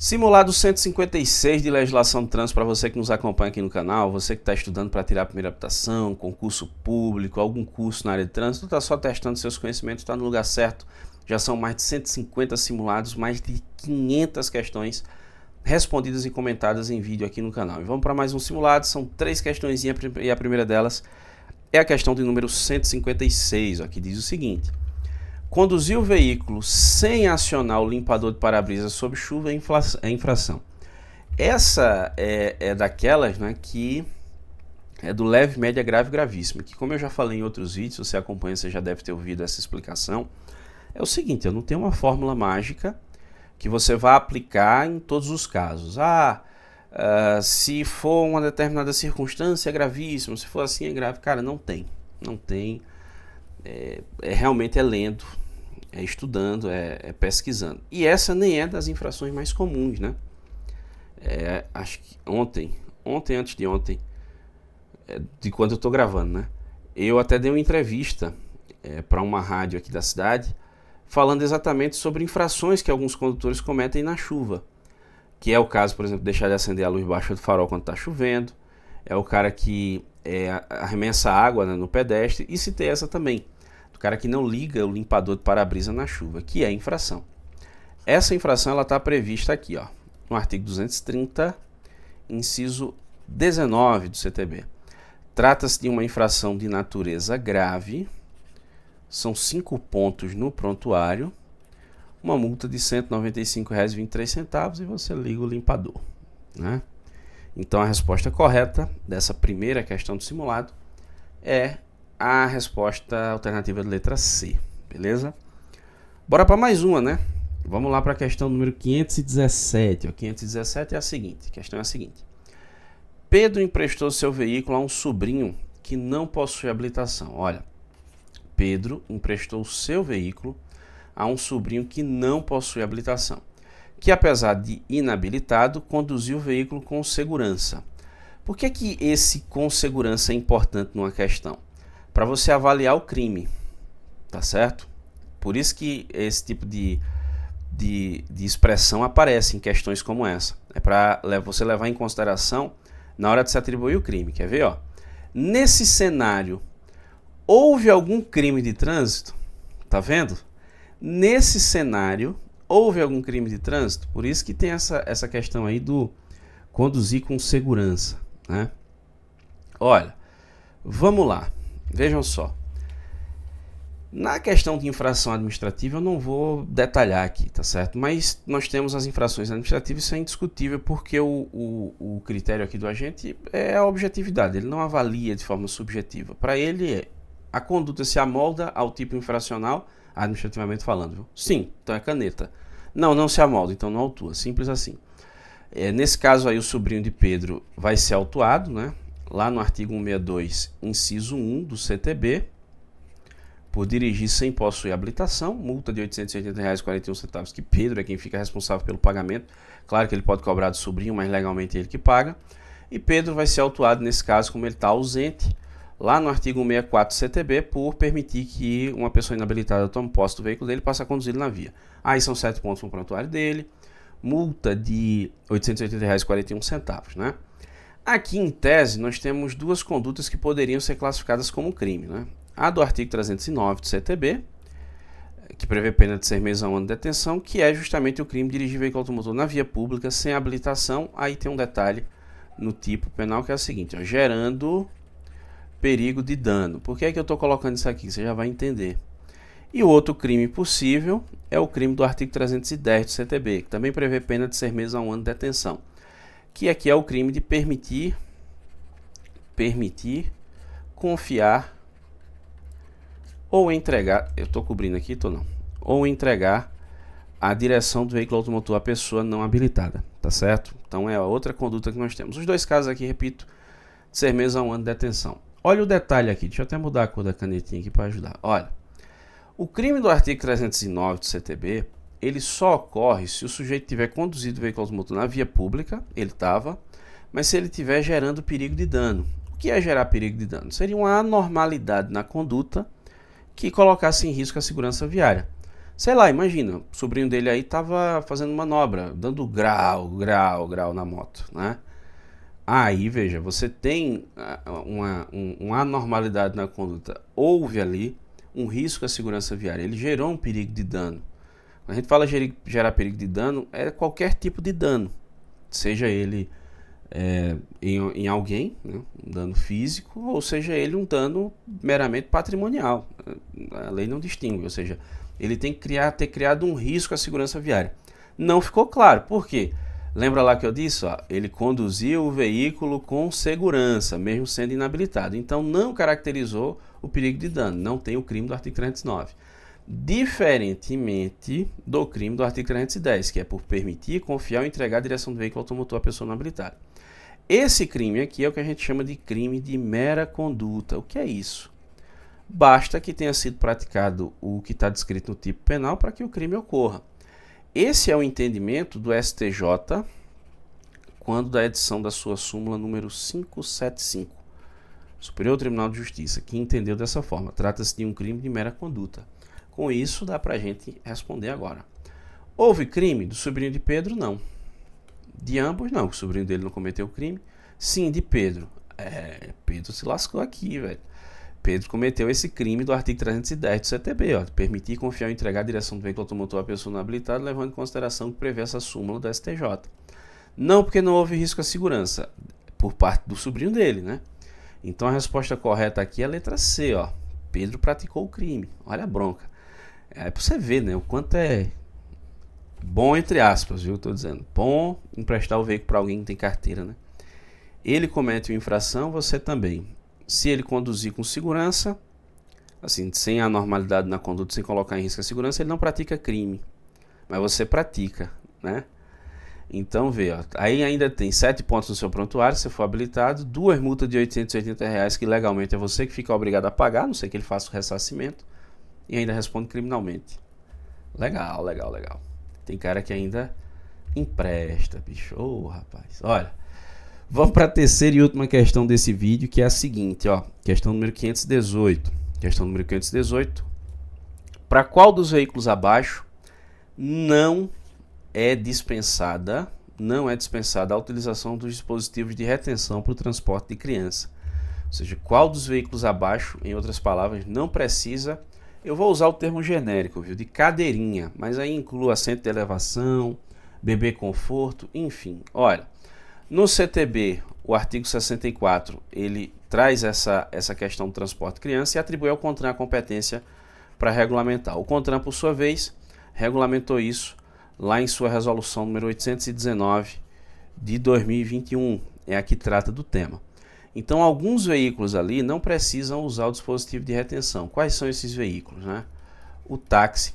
Simulado 156 de legislação de trânsito para você que nos acompanha aqui no canal, você que está estudando para tirar a primeira habilitação, concurso público, algum curso na área de trânsito, está só testando seus conhecimentos, está no lugar certo. Já são mais de 150 simulados, mais de 500 questões respondidas e comentadas em vídeo aqui no canal. E vamos para mais um simulado, são 3 questões e a primeira delas é a questão de número 156, ó, que diz o seguinte: conduzir o veículo sem acionar o limpador de para-brisa sob chuva é infração. Essa é daquelas, né, que é do leve, média, grave e gravíssimo. Que, como eu já falei em outros vídeos, se você acompanha, você já deve ter ouvido essa explicação. É o seguinte, eu não tenho uma fórmula mágica que você vá aplicar em todos os casos. Se for uma determinada circunstância é gravíssimo, se for assim é grave. Cara, não tem. Não tem. Realmente é lendo, é estudando, é pesquisando. E essa nem é das infrações mais comuns, né? Acho que ontem, antes de ontem, de quando eu estou gravando, né? Eu até dei uma entrevista para uma rádio aqui da cidade, falando exatamente sobre infrações que alguns condutores cometem na chuva. Que é o caso, por exemplo, de deixar de acender a luz baixa do farol quando está chovendo. É o cara que arremessa água, né, no pedestre. E citei essa também, do cara que não liga o limpador de para-brisa na chuva, que é infração. Essa infração está prevista aqui, ó, no artigo 230, inciso 19 do CTB. Trata-se de uma infração de natureza grave, são 5 pontos no prontuário, uma multa de R$ 195,23 e você liga o limpador, né? Então a resposta correta dessa primeira questão do simulado é a resposta alternativa de letra C, beleza? Bora para mais uma, né? Vamos lá para a questão número 517. O 517 é a seguinte, a questão é a seguinte: Pedro emprestou seu veículo a um sobrinho que não possui habilitação. Olha, Pedro emprestou seu veículo a um sobrinho que não possui habilitação, que apesar de inabilitado, conduziu o veículo com segurança. Por que esse com segurança é importante numa questão? Para você avaliar o crime, tá certo? Por isso que esse tipo de expressão aparece em questões como essa. É para você levar em consideração na hora de se atribuir o crime. Quer ver? Ó? Nesse cenário, houve algum crime de trânsito? Tá vendo? Nesse cenário, houve algum crime de trânsito? Por isso que tem essa questão aí do conduzir com segurança, né? Olha, vamos lá. Vejam só. Na questão de infração administrativa eu não vou detalhar aqui, tá certo? Mas nós temos as infrações administrativas, isso é indiscutível, porque o critério aqui do agente é a objetividade, ele não avalia de forma subjetiva. Para ele, a conduta se amolda ao tipo infracional, administrativamente falando, viu? Sim, então é caneta. Não se amolda, então não autua, simples assim. Nesse caso aí o sobrinho de Pedro vai ser autuado, né? Lá no artigo 162, inciso 1 do CTB, por dirigir sem possuir habilitação, multa de R$ 880,41, que Pedro é quem fica responsável pelo pagamento. Claro que ele pode cobrar do sobrinho, mas legalmente é ele que paga. E Pedro vai ser autuado nesse caso, como ele está ausente, lá no artigo 164 do CTB, por permitir que uma pessoa inabilitada tome posse do veículo dele e passe a conduzi-lo na via. Aí são 7 pontos no prontuário dele, multa de R$ 880,41, né? Aqui, em tese, nós temos duas condutas que poderiam ser classificadas como crime, né? A do artigo 309 do CTB, que prevê pena de 6 meses a 1 ano de detenção, que é justamente o crime de dirigir veículo automotor na via pública sem habilitação. Aí tem um detalhe no tipo penal que é o seguinte, ó, gerando perigo de dano. Por que é que eu estou colocando isso aqui? Você já vai entender. E o outro crime possível é o crime do artigo 310 do CTB, que também prevê pena de 6 meses a 1 ano de detenção, que aqui é o crime de permitir, confiar ou entregar, eu estou cobrindo aqui, ou entregar a direção do veículo automotor à pessoa não habilitada, tá certo? Então é a outra conduta que nós temos. Os dois casos aqui, repito, de 6 meses a 1 ano de detenção. Olha o detalhe aqui, deixa eu até mudar a cor da canetinha aqui para ajudar. Olha, o crime do artigo 309 do CTB, ele só ocorre se o sujeito tiver conduzido o veículo automotor na via pública, ele estava, mas se ele estiver gerando perigo de dano. O que é gerar perigo de dano? Seria uma anormalidade na conduta que colocasse em risco a segurança viária. Sei lá, imagina, o sobrinho dele aí tava fazendo manobra, dando grau na moto, né? Aí, veja, você tem uma anormalidade na conduta, houve ali um risco à segurança viária, ele gerou um perigo de dano. Quando a gente fala gerar perigo de dano, é qualquer tipo de dano, seja ele em alguém, né, um dano físico, ou seja ele um dano meramente patrimonial. A lei não distingue, ou seja, ele tem que ter criado um risco à segurança viária. Não ficou claro, por quê? Lembra lá que eu disse, ó, ele conduziu o veículo com segurança, mesmo sendo inabilitado. Então não caracterizou o perigo de dano, não tem o crime do artigo 309. Diferentemente do crime do artigo 310, que é por permitir, confiar ou entregar a direção do veículo automotor à pessoa inabilitada. Esse crime aqui é o que a gente chama de crime de mera conduta. O que é isso? Basta que tenha sido praticado o que está descrito no tipo penal para que o crime ocorra. Esse é o entendimento do STJ quando da edição da sua súmula número 575, Superior Tribunal de Justiça, que entendeu dessa forma. Trata-se de um crime de mera conduta. Com isso, dá para a gente responder agora. Houve crime do sobrinho de Pedro? Não. De ambos, não. O sobrinho dele não cometeu crime. Sim, de Pedro. Pedro se lascou aqui, velho. Pedro cometeu esse crime do artigo 310 do CTB, ó, permitir, confiar ou entregar a direção do veículo automotor à pessoa inabilitada, levando em consideração o que prevê essa súmula do STJ. Não, porque não houve risco à segurança, por parte do sobrinho dele, né? Então a resposta correta aqui é a letra C, ó. Pedro praticou o crime. Olha a bronca. É pra você ver, né? O quanto é bom, entre aspas, viu? Tô dizendo. Bom emprestar o veículo para alguém que tem carteira, né? Ele comete uma infração, você também. Se ele conduzir com segurança, assim, sem anormalidade na conduta, sem colocar em risco a segurança, ele não pratica crime. Mas você pratica, né? Então, vê, ó, aí ainda tem 7 pontos no seu prontuário, se for habilitado, 2 multas de R$880, que legalmente é você que fica obrigado a pagar, não sei que ele faça o ressarcimento, e ainda responde criminalmente. Legal, legal, legal. Tem cara que ainda empresta, bicho. Ô, rapaz, olha. Vamos para a terceira e última questão desse vídeo, que é a seguinte, ó, questão número 518. Questão número 518. Para qual dos veículos abaixo não é dispensada a utilização dos dispositivos de retenção para o transporte de criança? Ou seja, qual dos veículos abaixo, em outras palavras, não precisa, eu vou usar o termo genérico, viu, de cadeirinha, mas aí inclui assento de elevação, bebê conforto, enfim, olha. No CTB, o artigo 64, ele traz essa questão do transporte de criança e atribui ao CONTRAN a competência para regulamentar. O CONTRAN, por sua vez, regulamentou isso lá em sua resolução número 819 de 2021, é a que trata do tema. Então, alguns veículos ali não precisam usar o dispositivo de retenção. Quais são esses veículos, né? O táxi,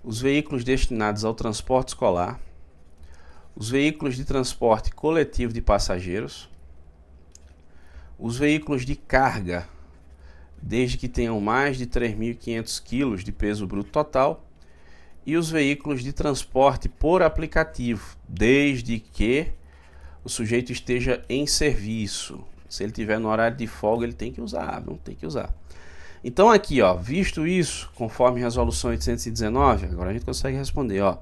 os veículos destinados ao transporte escolar, os veículos de transporte coletivo de passageiros, os veículos de carga, desde que tenham mais de 3.500 kg de peso bruto total, e os veículos de transporte por aplicativo, desde que o sujeito esteja em serviço. Se ele estiver no horário de folga, ele tem que usar, não tem que usar. Então aqui, ó, visto isso, conforme resolução 819, agora a gente consegue responder, ó.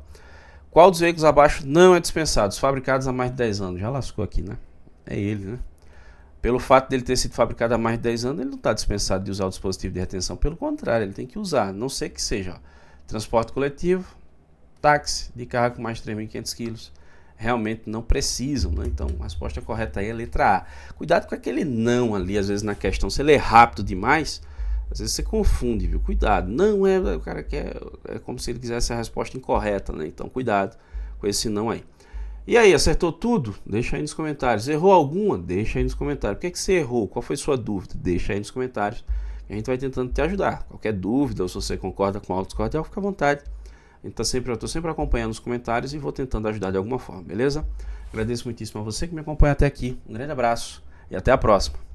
Qual dos veículos abaixo não é dispensado? Os fabricados há mais de 10 anos. Já lascou aqui, né? É ele, né? Pelo fato dele ter sido fabricado há mais de 10 anos, ele não está dispensado de usar o dispositivo de retenção. Pelo contrário, ele tem que usar. Não sei que seja, ó, transporte coletivo, táxi de carga com mais de 3.500 quilos. Realmente não precisam, né? Então a resposta correta aí é a letra A. Cuidado com aquele não ali, às vezes na questão. Se ele é rápido demais, às vezes você confunde, viu? Cuidado. Não é, o cara quer, é como se ele quisesse a resposta incorreta, né? Então cuidado com esse não aí. E aí, acertou tudo? Deixa aí nos comentários. Errou alguma? Deixa aí nos comentários. O que é que você errou? Qual foi sua dúvida? Deixa aí nos comentários. A gente vai tentando te ajudar. Qualquer dúvida, ou se você concorda com algo discordial, fica à vontade. Eu estou sempre acompanhando os comentários e vou tentando ajudar de alguma forma, beleza? Agradeço muitíssimo a você que me acompanha até aqui. Um grande abraço e até a próxima.